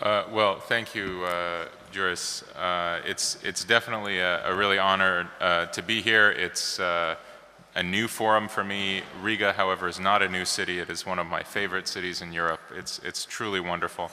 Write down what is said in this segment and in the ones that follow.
Well, thank you, Juris. It's definitely a really honor to be here. It's a new forum for me. Riga, however, is not a new city. It is one of my favorite cities in Europe. It's truly wonderful.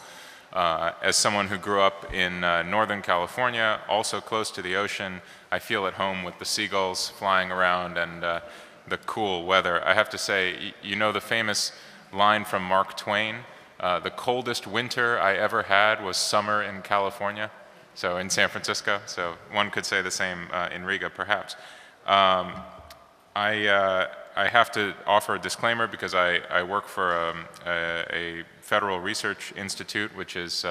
As someone who grew up in Northern California, also close to the ocean, I feel at home with the seagulls flying around and the cool weather. I have to say, you know the famous line from Mark Twain, the coldest winter I ever had was summer in California, so in San Francisco. So one could say the same in Riga, perhaps. I have to offer a disclaimer because I work for a federal research institute, which is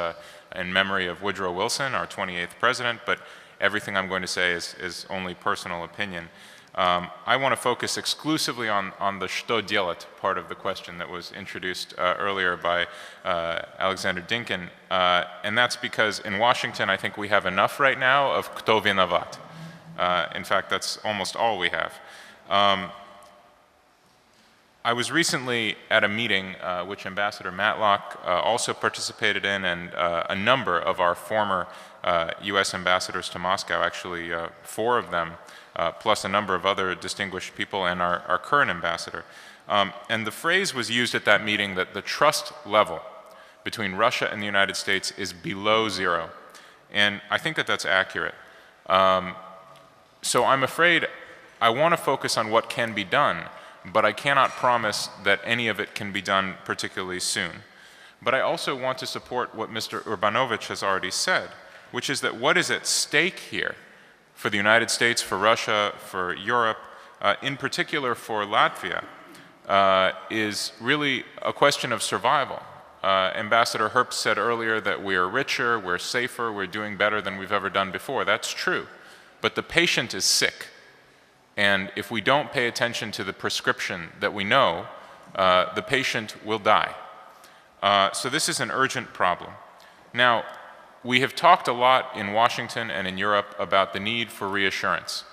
in memory of Woodrow Wilson, our 28th president, but everything I'm going to say is only personal opinion. I want to focus exclusively on the что делать part of the question that was introduced earlier by Alexander Dinkin, and that's because in Washington I think we have enough right now of кто виноват. In fact, that's almost all we have. I was recently at a meeting which Ambassador Matlock also participated in, and a number of our former US ambassadors to Moscow, actually 4 of them, plus a number of other distinguished people, and our current ambassador. And the phrase was used at that meeting that the trust level between Russia and the United States is below 0. And I think that that's accurate. So I'm afraid I want to focus on what can be done, but I cannot promise that any of it can be done particularly soon. But I also want to support what Mr. Urbanovich has already said, which is that what is at stake here for the United States, for Russia, for Europe, in particular for Latvia, is really a question of survival. Ambassador Herbst said earlier that we are richer, we're safer, we're doing better than we've ever done before. That's true. But the patient is sick. And if we don't pay attention to the prescription that we know, the patient will die. So this is an urgent problem. Now, we have talked a lot in Washington and in Europe about the need for reassurance.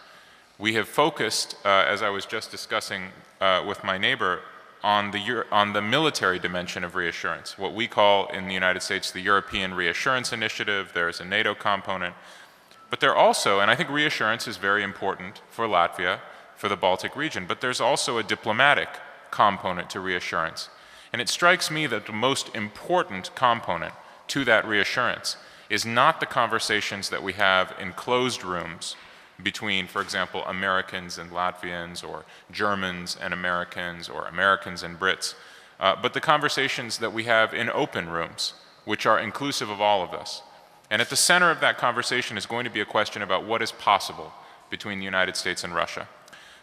We have focused, as I was just discussing with my neighbor, on the military dimension of reassurance, what we call in the United States the European Reassurance Initiative. There's a NATO component. But there also, and I think reassurance is very important for Latvia, for the Baltic region, but there's also a diplomatic component to reassurance. And it strikes me that the most important component to that reassurance is not the conversations that we have in closed rooms between, for example, Americans and Latvians, or Germans and Americans, or Americans and Brits, but the conversations that we have in open rooms, which are inclusive of all of us. And at the center of that conversation is going to be a question about what is possible between the United States and Russia.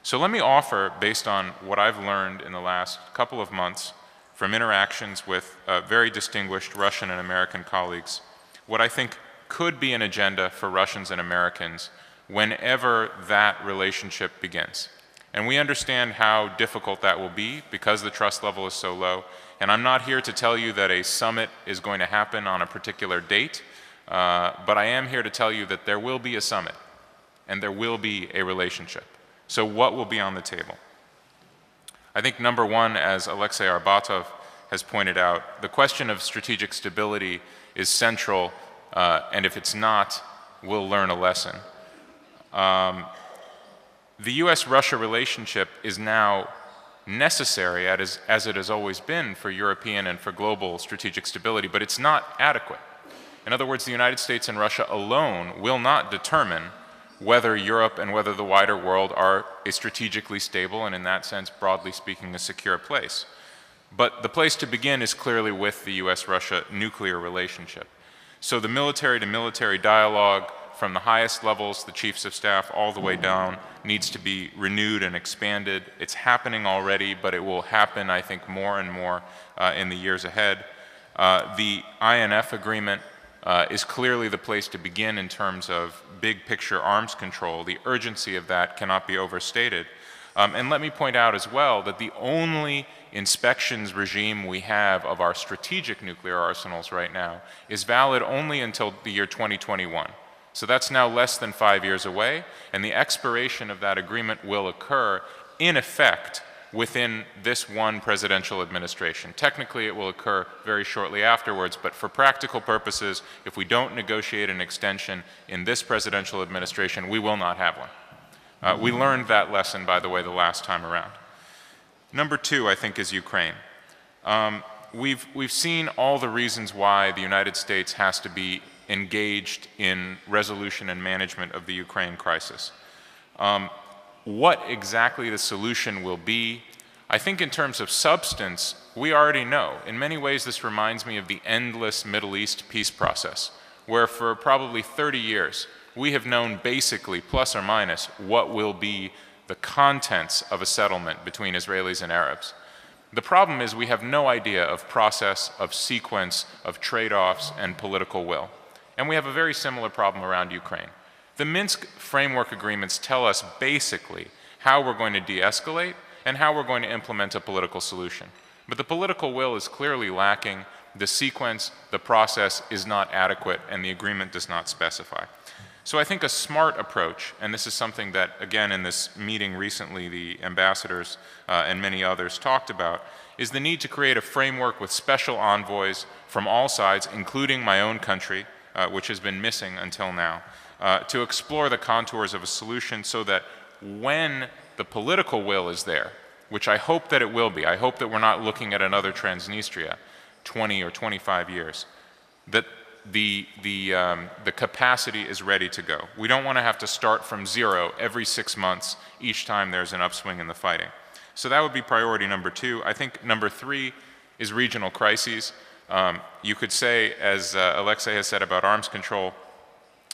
So let me offer, based on what I've learned in the last couple of months from interactions with very distinguished Russian and American colleagues, what I think could be an agenda for Russians and Americans whenever that relationship begins. And we understand how difficult that will be because the trust level is so low. And I'm not here to tell you that a summit is going to happen on a particular date. But I am here to tell you that there will be a summit and there will be a relationship. So what will be on the table? I think number one, as Alexei Arbatov has pointed out, the question of strategic stability is central, and if it's not, we'll learn a lesson. The US-Russia relationship is now necessary, as it has always been, for European and for global strategic stability, but it's not adequate. In other words, the United States and Russia alone will not determine whether Europe and whether the wider world are a strategically stable and, in that sense, broadly speaking, a secure place. But the place to begin is clearly with the US-Russia nuclear relationship. So the military-to-military dialogue from the highest levels, the chiefs of staff, all the way down, needs to be renewed and expanded. It's happening already, but it will happen, I think, more and more in the years ahead. The INF agreement is clearly the place to begin in terms of big picture arms control. The urgency of that cannot be overstated. And let me point out as well that the only inspections regime we have of our strategic nuclear arsenals right now is valid only until the year 2021. So that's now less than 5 years away, and the expiration of that agreement will occur, in effect, within this one presidential administration. Technically, it will occur very shortly afterwards, but for practical purposes, if we don't negotiate an extension in this presidential administration, we will not have one. We learned that lesson, by the way, the last time around. Number two, I think, is Ukraine. We've seen all the reasons why the United States has to be engaged in resolution and management of the Ukraine crisis. What exactly the solution will be, I think in terms of substance, we already know. In many ways, this reminds me of the endless Middle East peace process, where for probably 30 years, we have known basically, plus or minus, what will be the contents of a settlement between Israelis and Arabs. The problem is we have no idea of process, of sequence, of trade-offs, and political will. And we have a very similar problem around Ukraine. The Minsk framework agreements tell us basically how we're going to de-escalate and how we're going to implement a political solution. But the political will is clearly lacking, the sequence, the process is not adequate, and the agreement does not specify. So I think a smart approach, and this is something that, again, in this meeting recently, the ambassadors and many others talked about, is the need to create a framework with special envoys from all sides, including my own country, which has been missing until now, to explore the contours of a solution so that when the political will is there, which I hope that it will be, I hope that we're not looking at another Transnistria 20 or 25 years, that the capacity is ready to go. We don't want to have to start from zero every 6 months each time there's an upswing in the fighting. So that would be priority number two. I think number three is regional crises. You could say, as Alexei has said about arms control,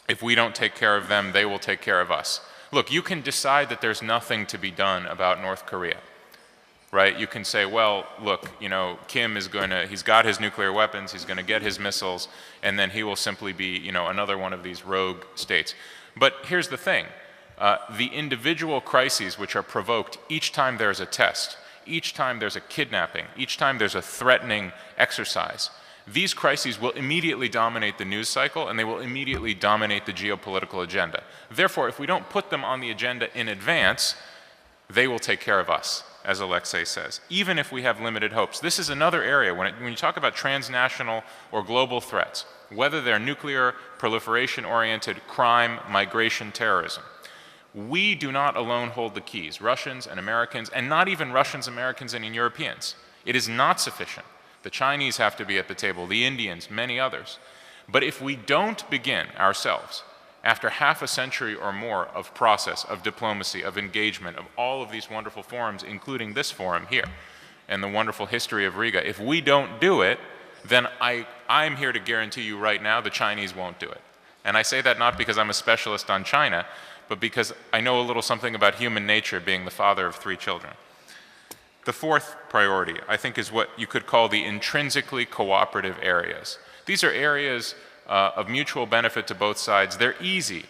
if we don't take care of them, they will take care of us. Look, you can decide that there's nothing to be done about North Korea, right? You can say, well, look, you know, Kim is going to, he's got his nuclear weapons, he's going to get his missiles, and then he will simply be, you know, another one of these rogue states. But here's the thing. The individual crises which are provoked each time there's a test, each time there's a kidnapping, each time there's a threatening exercise, these crises will immediately dominate the news cycle and they will immediately dominate the geopolitical agenda. Therefore, if we don't put them on the agenda in advance, they will take care of us, as Alexei says, even if we have limited hopes. This is another area, when you talk about transnational or global threats, whether they're nuclear, proliferation-oriented, crime, migration, terrorism, we do not alone hold the keys, Russians and Americans, and not even Russians, Americans, and Europeans. It is not sufficient. The Chinese have to be at the table, the Indians, many others. But if we don't begin ourselves, after half a century or more of process, of diplomacy, of engagement, of all of these wonderful forums, including this forum here, and the wonderful history of Riga, if we don't do it, then I'm here to guarantee you right now the Chinese won't do it. And I say that not because I'm a specialist on China, but because I know a little something about human nature, being the father of 3 children. The fourth priority, I think, is what you could call the intrinsically cooperative areas. These are areas of mutual benefit to both sides. They're easy.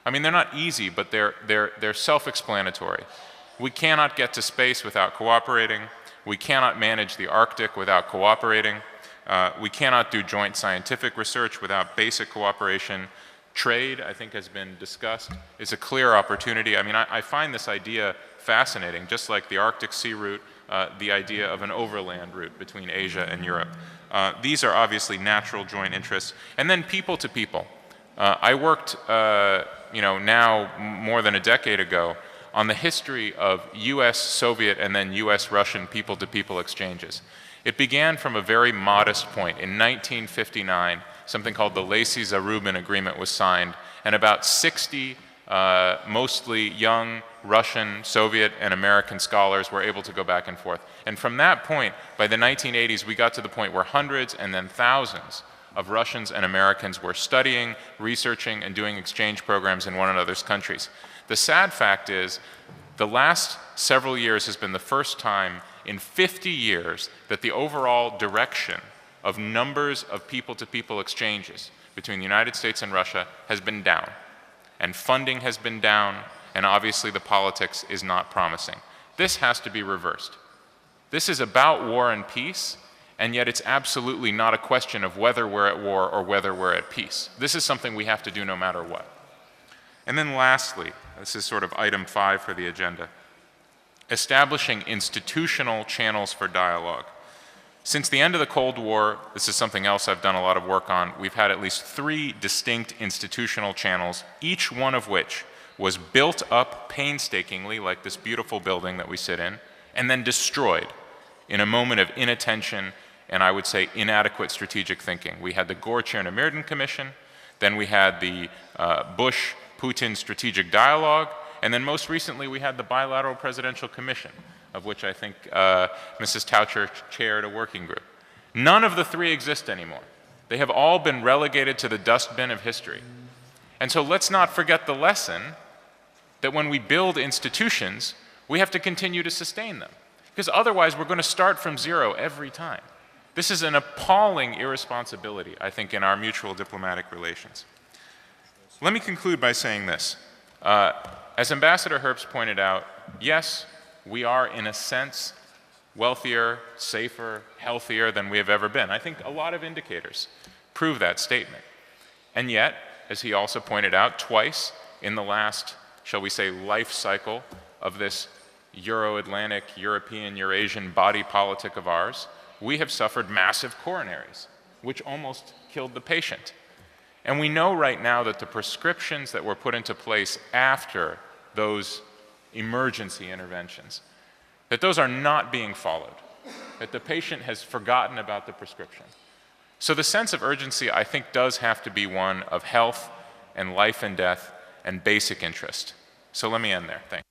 I mean, they're not easy, but they're self-explanatory. We cannot get to space without cooperating. We cannot manage the Arctic without cooperating. We cannot do joint scientific research without basic cooperation. Trade, I think, has been discussed, is a clear opportunity. I mean, I find this idea fascinating, just like the Arctic Sea route, the idea of an overland route between Asia and Europe. These are obviously natural joint interests. And then people to people. I worked, now more than a decade ago on the history of US, Soviet, and then US, Russian people to people exchanges. It began from a very modest point. In 1959, something called the Lacey-Zarubin Agreement was signed, and about 60 mostly young Russian, Soviet, and American scholars were able to go back and forth. And from that point, by the 1980s, we got to the point where hundreds and then thousands of Russians and Americans were studying, researching, and doing exchange programs in one another's countries. The sad fact is, the last several years has been the first time in 50 years that the overall direction of numbers of people-to-people exchanges between the United States and Russia has been down. And funding has been down, and obviously the politics is not promising. This has to be reversed. This is about war and peace, and yet it's absolutely not a question of whether we're at war or whether we're at peace. This is something we have to do no matter what. And then lastly, this is sort of item 5 for the agenda, establishing institutional channels for dialogue. Since the end of the Cold War, this is something else I've done a lot of work on, we've had at least 3 distinct institutional channels, each one of which was built up painstakingly, like this beautiful building that we sit in, and then destroyed in a moment of inattention and I would say inadequate strategic thinking. We had the Gore-Chernomyrdin Commission, then we had the Bush-Putin Strategic Dialogue, and then most recently we had the Bilateral Presidential Commission, of which I think Mrs. Toucher chaired a working group. None of the 3 exist anymore. They have all been relegated to the dustbin of history. And so let's not forget the lesson that when we build institutions, we have to continue to sustain them. Because otherwise we're going to start from zero every time. This is an appalling irresponsibility, I think, in our mutual diplomatic relations. Let me conclude by saying this. As Ambassador Herbst pointed out, yes, we are, in a sense, wealthier, safer, healthier than we have ever been. I think a lot of indicators prove that statement. And yet, as he also pointed out, twice in the last, shall we say, life cycle of this Euro-Atlantic, European, Eurasian body politic of ours, we have suffered massive coronaries, which almost killed the patient. And we know right now that the prescriptions that were put into place after those emergency interventions, that those are not being followed, that the patient has forgotten about the prescription. So the sense of urgency, I think, does have to be one of health and life and death and basic interest. So let me end there. Thanks.